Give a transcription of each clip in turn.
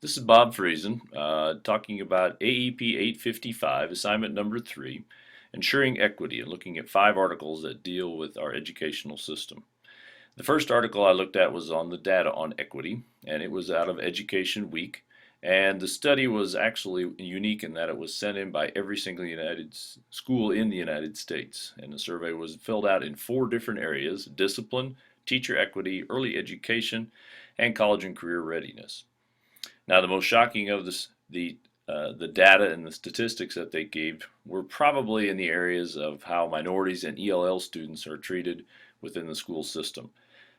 This is Bob Friesen, talking about AEP 855, assignment number 3, ensuring equity, and looking at 5 articles that deal with our educational system. The first article I looked at was on the data on equity, and it was out of Education Week. And the study was actually unique in that it was sent in by every single school in the United States. And the survey was filled out in 4 different areas: discipline, teacher equity, early education, and college and career readiness. Now, the most shocking of the data and the statistics that they gave were probably in the areas of how minorities and ELL students are treated within the school system.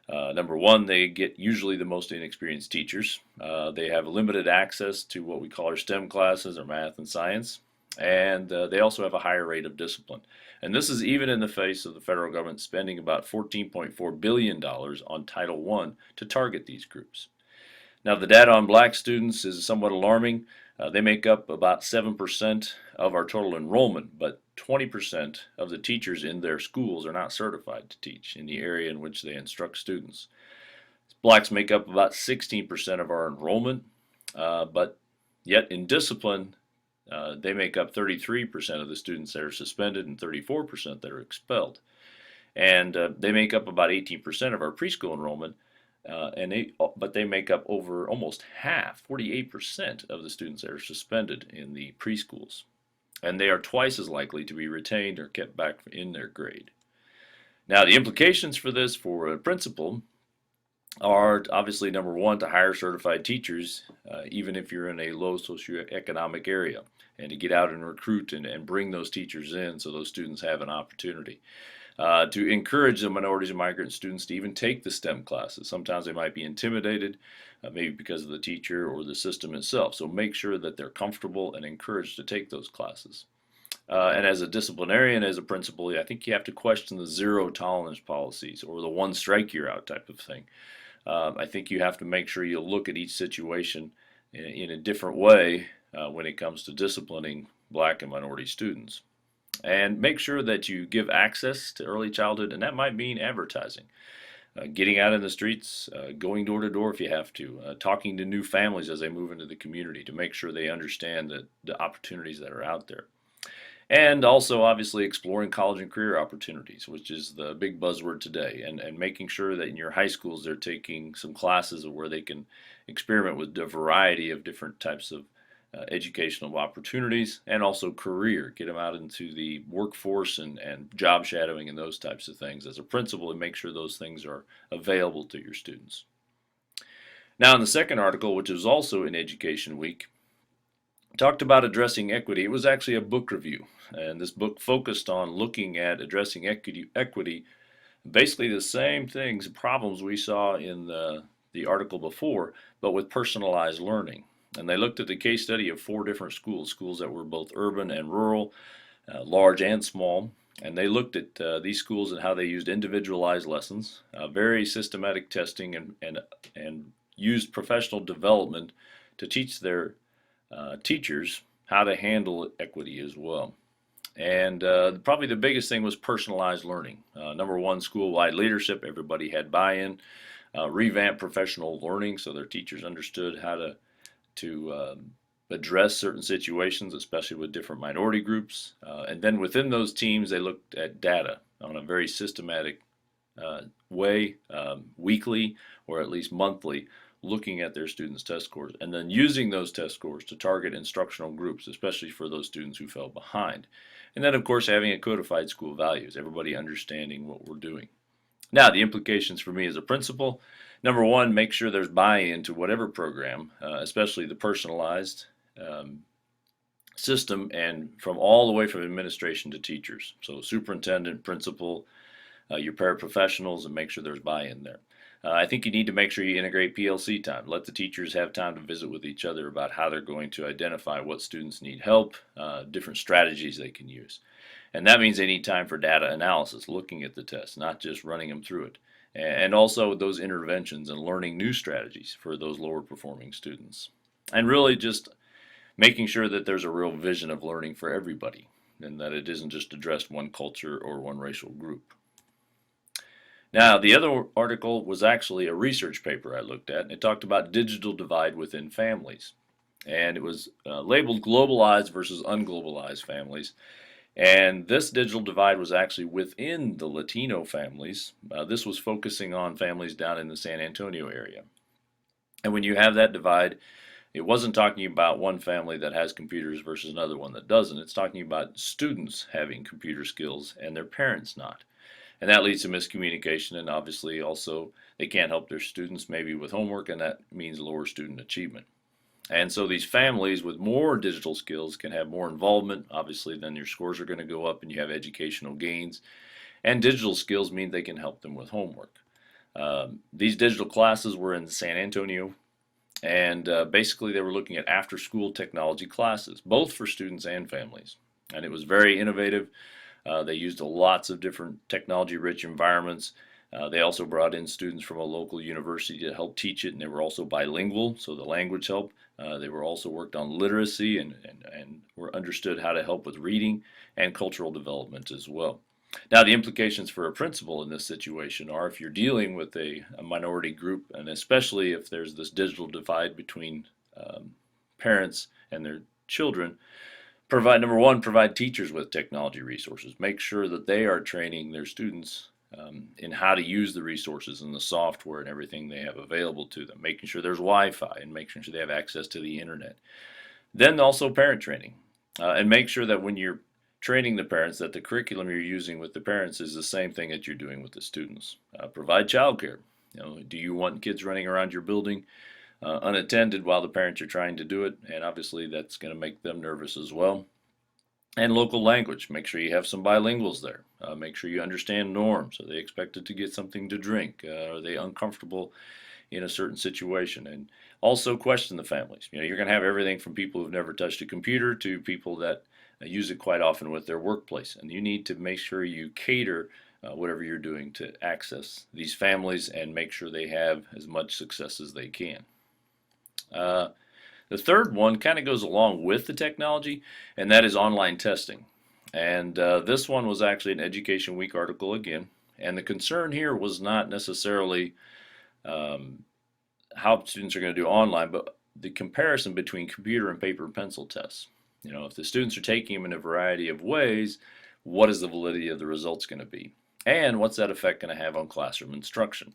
Number one, they get usually the most inexperienced teachers. They have limited access to what we call our STEM classes, or math and science, and they also have a higher rate of discipline. And this is even in the face of the federal government spending about $14.4 billion on Title I to target these groups. Now, the data on black students is somewhat alarming. They make up about 7% of our total enrollment, but 20% of the teachers in their schools are not certified to teach in the area in which they instruct students. Blacks make up about 16% of our enrollment, but yet in discipline, they make up 33% of the students that are suspended and 34% that are expelled. And they make up about 18% of our preschool enrollment, but they make up over almost half, 48% of the students that are suspended in the preschools. And they are twice as likely to be retained or kept back in their grade. Now, the implications for this for a principal are obviously, number one, to hire certified teachers, even if you're in a low socioeconomic area, and to get out and recruit and bring those teachers in so those students have an opportunity. To encourage the minorities and migrant students to even take the STEM classes. Sometimes they might be intimidated, maybe because of the teacher or the system itself. So make sure that they're comfortable and encouraged to take those classes. And as a disciplinarian, as a principal, I think you have to question the zero tolerance policies or the one strike you're out type of thing. I think you have to make sure you look at each situation in a different way when it comes to disciplining black and minority students. And make sure that you give access to early childhood, and that might mean advertising. Getting out in the streets, going door to door if you have to, talking to new families as they move into the community to make sure they understand the opportunities that are out there. And also, obviously, exploring college and career opportunities, which is the big buzzword today, and making sure that in your high schools they're taking some classes where they can experiment with a variety of different types of educational opportunities, and also career. Get them out into the workforce and job shadowing and those types of things as a principal, and make sure those things are available to your students. Now, in the second article, which is also in Education Week, talked about addressing equity. It was actually a book review, and this book focused on looking at addressing equity, basically the same things, problems we saw in the article before, but with personalized learning. And they looked at the case study of 4 different schools that were both urban and rural, large and small. And they looked at these schools and how they used individualized lessons, very systematic testing, and used professional development to teach their teachers how to handle equity as well. And probably the biggest thing was personalized learning. Number one, school-wide leadership. Everybody had buy-in. Revamped professional learning so their teachers understood how to address certain situations, especially with different minority groups. And then within those teams, they looked at data on a very systematic way, weekly or at least monthly, looking at their students' test scores, and then using those test scores to target instructional groups, especially for those students who fell behind. And then, of course, having a codified school values, everybody understanding what we're doing. Now, the implications for me as a principal: number one, make sure there's buy-in to whatever program, especially the personalized system, and from all the way from administration to teachers. So superintendent, principal, your paraprofessionals, and make sure there's buy-in there. I think you need to make sure you integrate PLC time. Let the teachers have time to visit with each other about how they're going to identify what students need help, different strategies they can use. And that means they need time for data analysis, looking at the test, not just running them through it. And also those interventions and learning new strategies for those lower performing students. And really just making sure that there's a real vision of learning for everybody, and that it isn't just addressed one culture or one racial group. Now, the other article was actually a research paper I looked at, and it talked about digital divide within families. And it was labeled globalized versus unglobalized families. And this digital divide was actually within the Latino families. This was focusing on families down in the San Antonio area. And when you have that divide, it wasn't talking about one family that has computers versus another one that doesn't. It's talking about students having computer skills and their parents not. And that leads to miscommunication, and obviously also they can't help their students maybe with homework, and that means lower student achievement. And so these families with more digital skills can have more involvement. Obviously, then your scores are going to go up and you have educational gains. And digital skills mean they can help them with homework. These digital classes were in San Antonio, and basically they were looking at after school technology classes, both for students and families. And it was very innovative. They used lots of different technology rich environments. They also brought in students from a local university to help teach it, and they were also bilingual, so the language helped. They were also worked on literacy and were understood how to help with reading and cultural development as well. Now, the implications for a principal in this situation are if you're dealing with a minority group, and especially if there's this digital divide between parents and their children, provide, number one, provide teachers with technology resources. Make sure that they are training their students in how to use the resources and the software and everything they have available to them, making sure there's Wi-Fi and making sure they have access to the internet. Then also parent training, and make sure that when you're training the parents that the curriculum you're using with the parents is the same thing that you're doing with the students. Provide childcare. Do you want kids running around your building unattended while the parents are trying to do it? And obviously that's going to make them nervous as well. And local language. Make sure you have some bilinguals there. Make sure you understand norms. Are they expected to get something to drink? Are they uncomfortable in a certain situation? And also question the families. You're going to have everything from people who've never touched a computer to people that use it quite often with their workplace. And you need to make sure you cater whatever you're doing to access these families and make sure they have as much success as they can. The third one kind of goes along with the technology, and that is online testing. And this one was actually an Education Week article again. And the concern here was not necessarily how students are going to do online, but the comparison between computer and paper and pencil tests. If the students are taking them in a variety of ways, what is the validity of the results going to be? And what's that effect going to have on classroom instruction?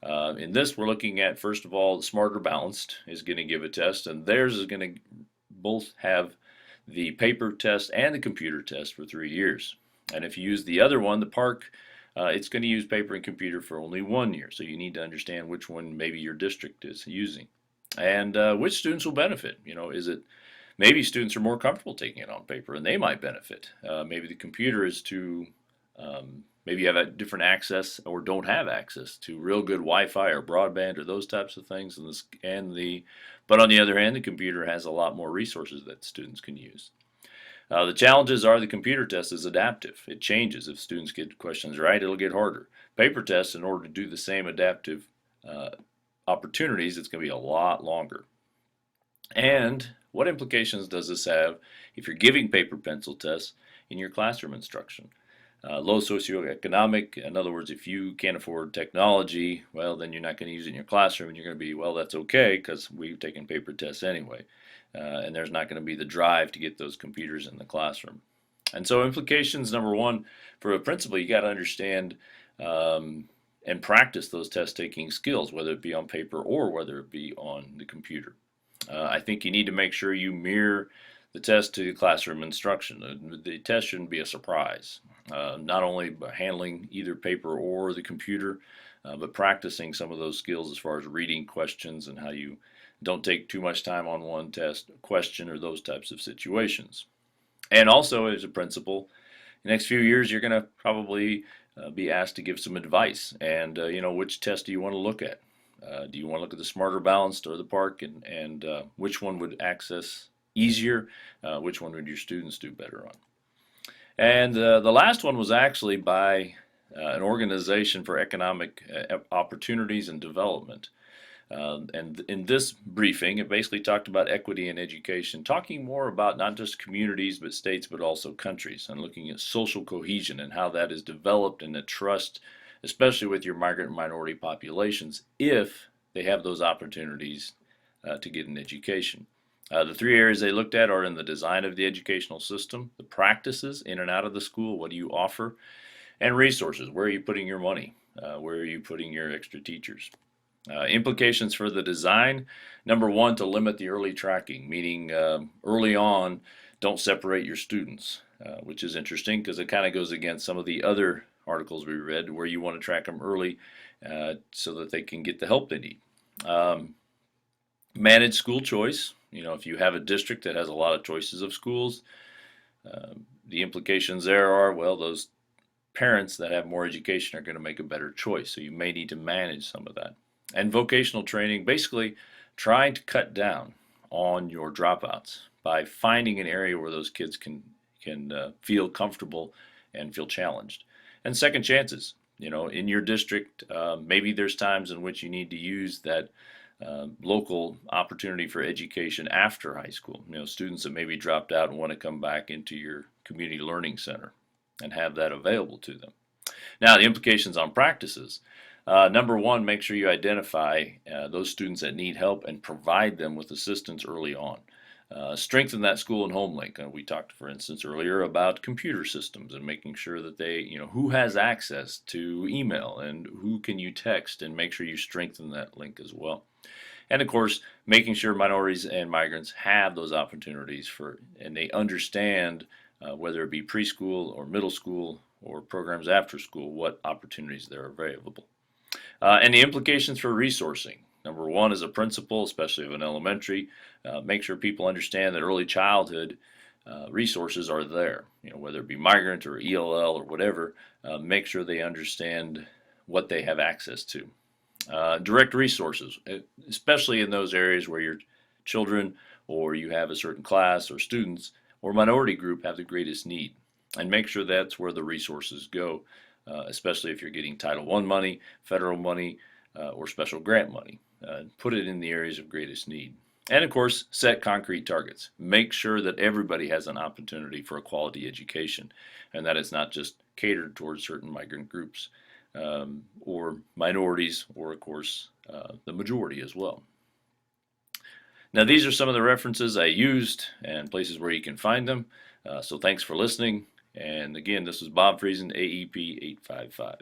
In this, we're looking at, first of all, the Smarter Balanced is going to give a test, and theirs is going to both have the paper test and the computer test for 3 years. And if you use the other one, the Park, it's going to use paper and computer for only 1 year. So you need to understand which one maybe your district is using. And which students will benefit. Is it maybe students are more comfortable taking it on paper and they might benefit. Maybe the computer is too maybe you have a different access or don't have access to real good Wi-Fi or broadband or those types of things. But on the other hand, the computer has a lot more resources that students can use. The challenges are the computer test is adaptive. It changes. If students get questions right, it'll get harder. Paper tests, in order to do the same adaptive opportunities, it's going to be a lot longer. And what implications does this have if you're giving paper pencil tests in your classroom instruction? Low socioeconomic, in other words, if you can't afford technology, well, then you're not going to use it in your classroom, and you're going to be, well, that's okay because we've taken paper tests anyway. And there's not going to be the drive to get those computers in the classroom. And so implications, number one, for a principal, you got to understand and practice those test-taking skills, whether it be on paper or whether it be on the computer. I think you need to make sure you mirror the test to the classroom instruction. The test shouldn't be a surprise. Not only by handling either paper or the computer, but practicing some of those skills as far as reading questions and how you don't take too much time on one test question or those types of situations. And also, as a principal, the next few years you're going to probably be asked to give some advice. And which test do you want to look at? Do you want to look at the Smarter Balanced or the Park, and which one would access easier? Which one would your students do better on? And the last one was actually by an organization for economic opportunities and development. And in this briefing, it basically talked about equity in education, talking more about not just communities, but states, but also countries, and looking at social cohesion and how that is developed and the trust especially with your migrant and minority populations, if they have those opportunities to get an education. The three areas they looked at are in the design of the educational system, the practices in and out of the school, what do you offer, and resources, where are you putting your money, where are you putting your extra teachers. Implications for the design: number one, to limit the early tracking, meaning early on, don't separate your students, which is interesting because it kind of goes against some of the other articles we read where you want to track them early so that they can get the help they need. Manage school choice. If you have a district that has a lot of choices of schools, the implications there are, well, those parents that have more education are going to make a better choice, so you may need to manage some of that. And vocational training, basically trying to cut down on your dropouts by finding an area where those kids can feel comfortable and feel challenged. And second chances, in your district, maybe there's times in which you need to use that local opportunity for education after high school. Students that maybe dropped out and want to come back into your community learning center and have that available to them. Now, the implications on practices. Number one, make sure you identify those students that need help and provide them with assistance early on. Strengthen that school and home link. We talked, for instance, earlier about computer systems and making sure that they, who has access to email and who can you text, and make sure you strengthen that link as well. And of course, making sure minorities and migrants have those opportunities and they understand whether it be preschool or middle school or programs after school, what opportunities there are available. And the implications for resourcing. Number one, as a principal, especially of an elementary, make sure people understand that early childhood resources are there. Whether it be migrant or ELL or whatever, make sure they understand what they have access to. Direct resources, especially in those areas where your children or you have a certain class or students or minority group have the greatest need. And make sure that's where the resources go, especially if you're getting Title I money, federal money, or special grant money. Put it in the areas of greatest need. And of course, set concrete targets. Make sure that everybody has an opportunity for a quality education and that it's not just catered towards certain migrant groups or minorities, or of course the majority as well. Now, these are some of the references I used and places where you can find them. So thanks for listening. And again, this is Bob Friesen, AEP 855.